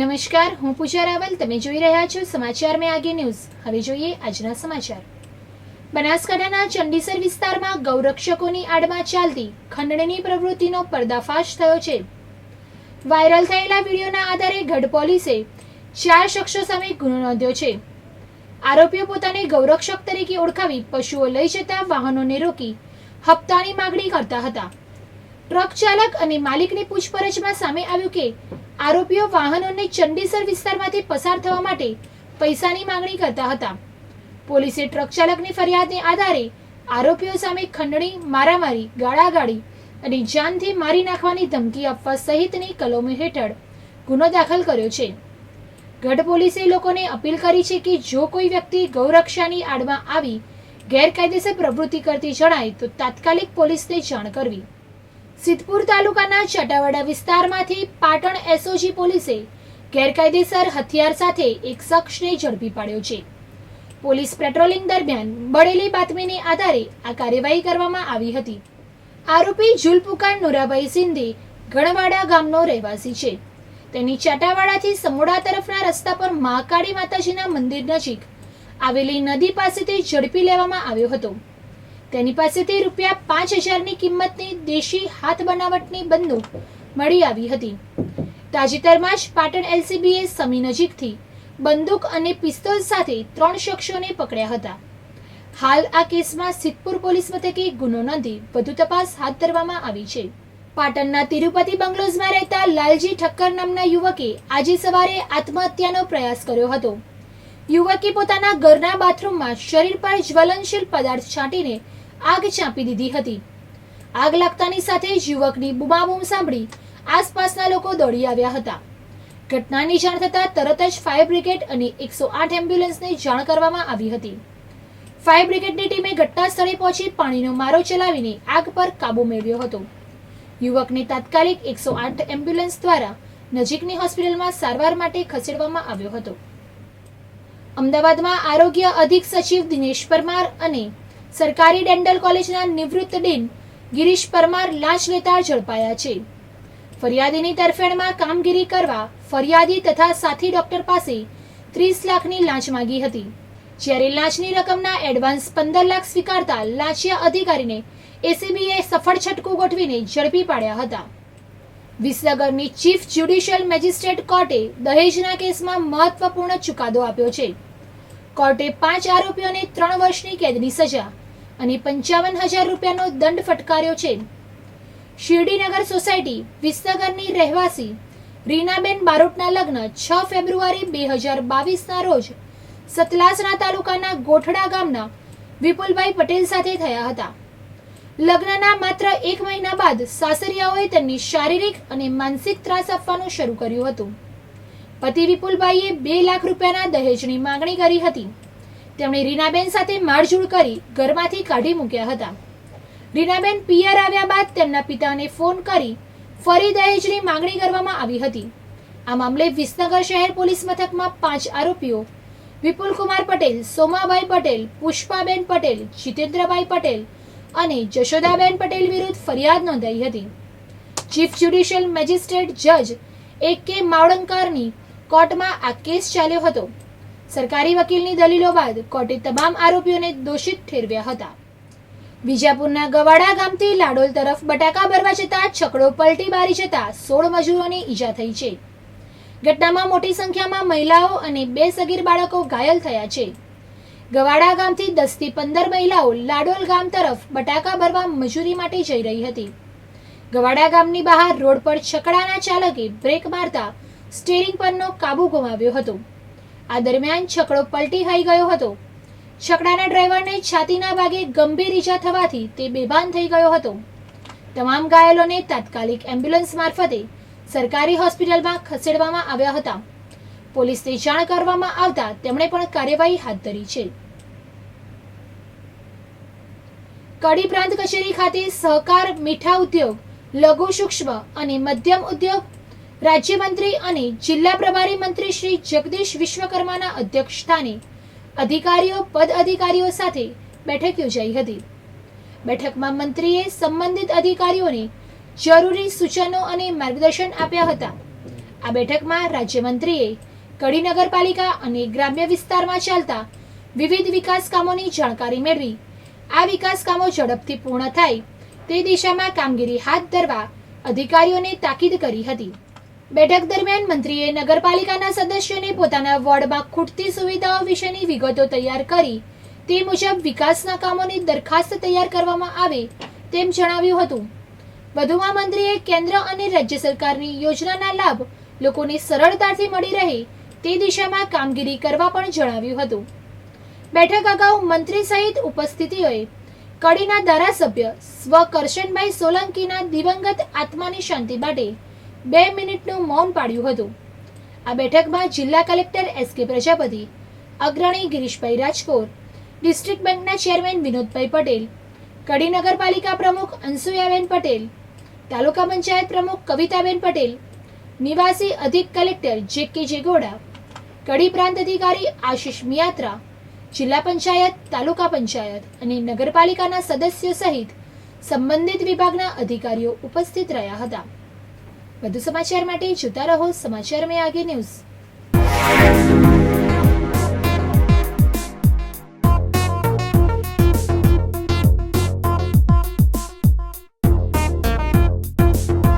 નમસ્કાર, હું પૂજા રાવલ. તમે જોઈ રહ્યા છો સમાચાર મેં આગે ન્યૂઝ. હવે જોઈએ આજના સમાચાર. બનાસકાંઠાના ચંડીસર વિસ્તારમાં ગૌરક્ષકોની આડમાં ચાલતી ખંડણીની પ્રવૃત્તિનો પર્દાફાશ થયો છે. વાયરલ થયેલા વિડીયોના આધારે ગઢ પોલીસે 4 શખ્સો સામે ગુનો નોંધ્યો છે. આરોપીઓ પોતાને ગૌરક્ષક તરીકે ઓળખાવી પશુઓ લઈ જતા વાહનોને રોકી હપ્તાની માંગણી કરતા હતા. ટ્રક ચાલક અને માલિકની પૂછપરછમાં સામે આવ્યું કે આરોપીઓ વાહનોને ચંડીસર વિસ્તારમાંથી પસાર થવા માટે પૈસાની માંગણી કરતા હતા. પોલીસે ટ્રક ચાલકની ફરિયાદને આધારે આરોપીઓ સામે ખંડણી, મારામારી, ગાળાગાળી અને જાનથી મારી નાખવાની ધમકી આપવા સહિતની કલમો હેઠળ ગુનો દાખલ કર્યો છે. ગઢ પોલીસે લોકોને અપીલ કરી છે કે જો કોઈ વ્યક્તિ ગૌરક્ષાની આડમાં આવી ગેરકાયદેસર પ્રવૃત્તિ કરતી જણાય તો તાત્કાલિક પોલીસને જાણ કરવી. સિદ્ધપુર તાલુકાના ચટાવાડા વિસ્તારમાંથી પાટણ એસઓજી પોલીસે ગેરકાયદેસર હથિયાર સાથે એક શખ્સને ઝડપી પાડ્યો છે. પોલીસ પેટ્રોલિંગ દરમિયાન મળેલી બાતમીને આધારે આ કાર્યવાહી કરવામાં આવી હતી. આરોપી જુલ્ફુકાર નુરાભાઈ સિંધે ગણવાડા ગામનો રહેવાસી છે. તેની ચટાવાડાથી સમોડા તરફના રસ્તા પર મહાકાળી માતાજીના મંદિર નજીક આવેલી નદી પાસેથી ઝડપી લેવામાં આવ્યો હતો. તેની પાસેથી ₹5,000ની કિંમતની દેશી હાથ બનાવટની બંદૂક મળી આવી હતી. તાજેતરમાં જ પાટણ એલસીબીએ સમી નજીકથી બંદૂક અને પિસ્તોલ સાથે 3 શખ્સોને પકડ્યા હતા. હાલ આ કેસમાં સિદ્ધપુર પોલીસ મથકે ગુનો નોંધી વધુ તપાસ હાથ ધરવામાં આવી છે. પાટણના તિરુપતિ બંગલોઝમાં રહેતા લાલજી ઠક્કર નામના યુવકે આજે સવારે આત્મહત્યાનો પ્રયાસ કર્યો હતો. યુવકે પોતાના ઘરના બાથરૂમમાં શરીર પર જ્વલનશીલ પદાર્થ છાંટીને આગ ચાંપી દીધી હતી. આગ લાગતાની સાથે જ યુવકની બૂમાબૂમ સાંભળી આસપાસના લોકો દોડી આવ્યા હતા. ઘટનાની જાણ થતાં તરત જ ફાયર બ્રિગેડ અને 108 એમ્બ્યુલન્સને જાણ કરવામાં આવી હતી. ફાયર બ્રિગેડની ટીમે ઘટના સ્થળે પહોંચી પાણીનો મારો ચલાવીને આગ પર કાબુ મેળવ્યો હતો. યુવકને તાત્કાલિક 108 એમ્બ્યુલન્સ દ્વારા નજીકની હોસ્પિટલમાં સારવાર માટે ખસેડવામાં આવ્યો હતો. અમદાવાદમાં આરોગ્ય અધિક સચિવ દિનેશ પરમાર અને સરકારી ડેન્ટલ કોલેજના નિવૃત્ત ડીન ગિરીશ પરમાર લાંચ લેતા ઝડપાયા છે. ફરિયાદીની તરફેણમાં કામગીરી કરવા ફરિયાદી તથા સાથી ડોક્ટર પાસે 30 લાખની લાંચ માંગી હતી. જ્યારે લાંચની રકમના એડવાન્સ 15 લાખ સ્વીકારતા લાંચિયા અધિકારીને એસીબીએ સફળ છટકું ગોઠવીને ઝડપી પાડ્યા હતા. વિસનગરની ચીફ જ્યુડિશિયલ મેજિસ્ટ્રેટ કોર્ટે દહેજના કેસમાં મહત્વપૂર્ણ ચુકાદો આપ્યો છે. કોર્ટે 5 આરોપીઓને 3 વર્ષની કેદની સજા અને ₹55,000નો દંડ ફટકાર્યો છે. શિરડીનગર સોસાયટી વિસનગરની રહેવાસી રીનાબેન બારોટના લગ્ન 6 ફેબ્રુઆરી 2022ના રોજ સતલાસણા તાલુકાના ગોઠડા ગામના વિપુલભાઈ પટેલ સાથે થયા હતા. લગ્નના માત્ર 1 મહિના બાદ સાસરિયાઓએ તેમની શારીરિક અને માનસિક ત્રાસ આપવાનું શરૂ કર્યું હતું. પતિ વિપુલભાઈએ ₹2 લાખના દહેજની માંગણી કરી હતી. તેમણે રીનાબેન સાથે મારઝૂડ કરી ઘરમાંથી કાઢી મૂક્યા હતા. રીનાબેન પિયર આવ્યા બાદ તેમના પિતાને ફોન કરી ફરી દહેજની માંગણી કરવામાં આવી હતી. આ મામલે વિસનગર શહેર પોલીસ મથકમાં 5 આરોપીઓ વિપુલકુમાર પટેલ, સોમાભાઈ પટેલ, પુષ્પાબેન પટેલ, જીતેન્દ્રભાઈ પટેલ અને જશોદાબેન પટેલ વિરુદ્ધ ફરિયાદ નોંધાઈ હતી. ચીફ જ્યુડિશિયલ મેજિસ્ટ્રેટ જજ A.K. માવડંકરની કોર્ટમાં આ કેસ ચાલ્યો હતો. સરકારી વકીલની દલીલો બાદ કોર્ટે તમામ આરોપીઓને દોષિત ઠેરવ્યા હતા. વિજાપુરના ગવાડા ગામથી લાડોલ તરફ બટાકા ભરવા જતા છકડો પલટી મારી જતા 16 મજૂરોની ઈજા થઈ છે. ઘટનામાં મોટી સંખ્યામાં મહિલાઓ અને 2 સગીર બાળકો ઘાયલ થયા છે. ગવાડા ગામથી 10 થી 15 મહિલાઓ લાડોલ ગામ તરફ બટાકા ભરવા મજૂરી માટે જઈ રહી હતી. ગવાડા ગામની બહાર રોડ પર છકડાના ચાલકે બ્રેક મારતા સ્ટીયરિંગ પરનો કાબુ ગુમાવ્યો હતો. આ દરમિયાન છકડો પલટી ખાઈ ગયો હતો. છકડાના ડ્રાઈવરને છાતીના ભાગે ગંભીર ઈજા થવાથી તે બેભાન થઈ ગયો હતો. તમામ ઘાયલોને તાત્કાલિક એમ્બ્યુલન્સ મારફતે સરકારી હોસ્પિટલમાં ખસેડવામાં આવ્યા હતા. પોલીસને જાણ કરવામાં આવતા તેમણે પણ કાર્યવાહી હાથ ધરી છે. કડી પ્રાંત કચેરી ખાતે સહકાર, મીઠા ઉદ્યોગ, લઘુ સૂક્ષ્મ અને મધ્યમ ઉદ્યોગ રાજ્યમંત્રી અને જિલ્લા પ્રભારી મંત્રી શ્રી જગદીશ વિશ્વકર્માના અધ્યક્ષ સ્થાને અધિકારીઓ, પદ અધિકારીઓ સાથે બેઠક યોજાઈ હતી. બેઠકમાં મંત્રીએ સંબંધિત અધિકારીઓને જરૂરી સૂચનો અને માર્ગદર્શન આપ્યા હતા. આ બેઠકમાં રાજ્યમંત્રીએ કડી નગરપાલિકા અને ગ્રામ્ય વિસ્તારમાં ચાલતા વિવિધ વિકાસ કામોની જાણકારી મેળવી આ વિકાસ કામો ઝડપથી પૂર્ણ થાય તે દિશામાં કામગીરી હાથ ધરવા અધિકારીઓને તાકીદ કરી હતી. બેઠક દરમિયાન મંત્રીએ નગરપાલિકાના સદસ્યોને પોતાના વોર્ડમાં ખૂટતી સુવિધાઓ વિશેની વિગતો તૈયાર કરી તે મુજબ વિકાસના કામોની દરખાસ્ત તૈયાર કરવામાં આવે તેમ જણાવ્યું હતું. વધુમાં મંત્રીએ કેન્દ્ર અને રાજ્ય સરકારની યોજનાના લાભ લોકોને સરળતાથી મળી રહે તે દિશામાં કામગીરી કરવા પણ જણાવ્યું હતું. બેઠક અગાઉ મંત્રી સહિત ઉપસ્થિતિઓએ કડીના ધારાસભ્ય સ્વ કરશનભાઈ સોલંકીના દિવંગત આત્માની શાંતિ માટે 2 મિનિટનું મૌન પાડ્યું હતું. આ બેઠકમાં જિલ્લા કલેક્ટર એસ.કે. પ્રજાપતિ, અગ્રણી ગિરીશભાઈ રાજકોર, ડિસ્ટ્રિક્ટ બેંકના ચેરમેન વિનોદભાઈ પટેલ, કડી નગરપાલિકા પ્રમુખ અંસુયાબેન પટેલ, તાલુકા પંચાયત પ્રમુખ કવિતાબેન પટેલ, નિવાસી અધિક કલેક્ટર જે.કે. જેગોડા, કડી પ્રાંત અધિકારી આશિષ મિયાત્રા, જિલ્લા પંચાયત, તાલુકા પંચાયત અને નગરપાલિકાના સદસ્યો સહિત સંબંધિત વિભાગના અધિકારીઓ ઉપસ્થિત રહ્યા હતા. વધુ સમાચાર માટે જોતા રહો સમાચાર મેં આગે ન્યૂઝ.